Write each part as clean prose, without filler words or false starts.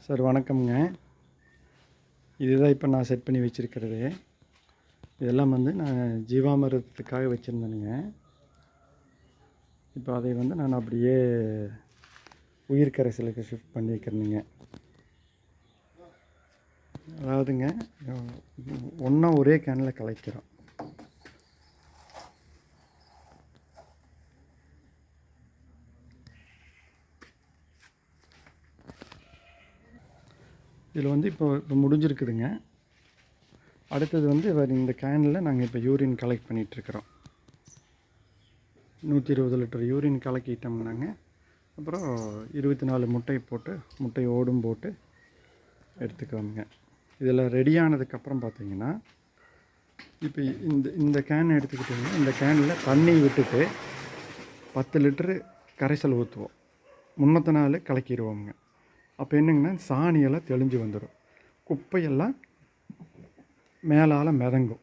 Sir வணக்கம்ங்க. இதுதான் இப்போ நான் செட் பண்ணி வச்சுருக்கிறது. இதெல்லாம் வந்து நான் ஜீவாமிர்தத்துக்காக வச்சுருந்தேனுங்க. இப்போ அதை வந்து நான் அப்படியே உயிர் கரைசலுக்கு ஷிஃப்ட் பண்ணி வைக்கிறேனுங்க. அதாவதுங்க ஒன்றா ஒரே கேனில் கலக்கிறோம். இதில் வந்து இப்போ முடிஞ்சிருக்குதுங்க. அடுத்தது வந்து இந்த கேனில் நாங்கள் இப்போ யூரின் கலெக்ட் பண்ணிகிட்ருக்குறோம். 120 லிட்டர் யூரின் கலக்கிட்டோம்னாங்க. அப்புறம் 24 முட்டை போட்டு முட்டை ஓடும் போட்டு எடுத்துக்குவோங்க. இதில் ரெடியானதுக்கப்புறம் பார்த்திங்கன்னா இப்போ இந்த கேன் எடுத்துக்கிட்டிங்கன்னா இந்த கேனில் தண்ணி விட்டுட்டு 10 லிட்டரு கரைசல் ஊற்றுவோம். முன்னத்த நாள் கலக்கிடுவோங்க. அப்போ என்னங்கன்னா சாணியெல்லாம் தெளிஞ்சு வந்துடும். குப்பையெல்லாம் மேலால் மிதங்கும்.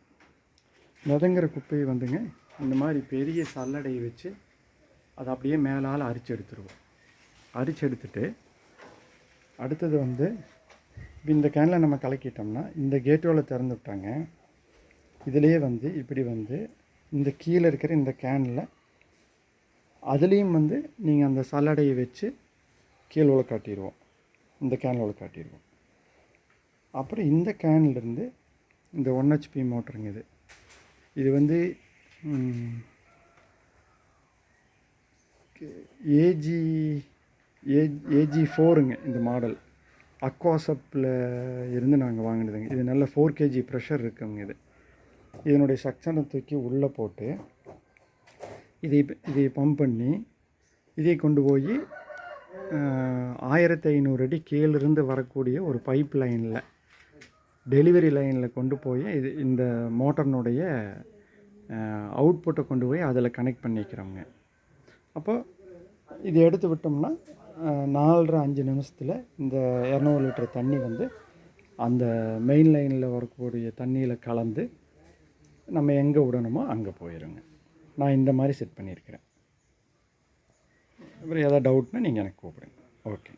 மிதங்குற குப்பையை வந்துங்க இந்த மாதிரி பெரிய சல்லடையை வச்சு அதை அப்படியே மேலால் அரிச்சு எடுத்துருவோம். அரிச்சு எடுத்துட்டு அடுத்தது வந்து இந்த கேனில் நம்ம கலக்கிட்டோம்னா இந்த கேட்டோவில் திறந்து விட்டாங்க. இதிலே வந்து இப்படி வந்து இந்த கீழே இருக்கிற இந்த கேனில் அதுலேயும் வந்து நீங்கள் அந்த சல்லடையை வச்சு கீழே உள்ள காட்டிடுவோம். இந்த கேனில் உள்ள காட்டிடுவோம். அப்புறம் இந்த கேன்லேருந்து இந்த 1 HP மோட்டருங்க. இது வந்து AG4ங்க. இந்த மாடல் அக்வாசப்பில் இருந்து நாங்கள் வாங்கினதுங்க. இது நல்ல 4 kg ப்ரெஷர் இருக்குங்க. இதனுடைய சக்ஷனை தூக்கி உள்ளே போட்டு இதை பம்ப் பண்ணி இதை கொண்டு போய் 1500 அடி கீழிருந்து வரக்கூடிய ஒரு பைப் லைனில் டெலிவரி லைனில் கொண்டு போய் இந்த மோட்டர்னுடைய அவுட்புட்டை கொண்டு போய் அதில் கனெக்ட் பண்ணிக்கிறோங்க. அப்போ இது எடுத்து விட்டோம்னா 4.5 நிமிஷத்தில் இந்த 200 லிட்டர் தண்ணி வந்து அந்த மெயின் லைனில் வரக்கூடிய தண்ணியில் கலந்து நம்ம எங்கே விடணுமோ அங்கே போயிடுங்க. நான் இந்த மாதிரி செட் பண்ணியிருக்கிறேன். அப்புறம் எதாவது டவுட்னா நீங்கள் எனக்கு கூப்பிடுங்க. ஓகே.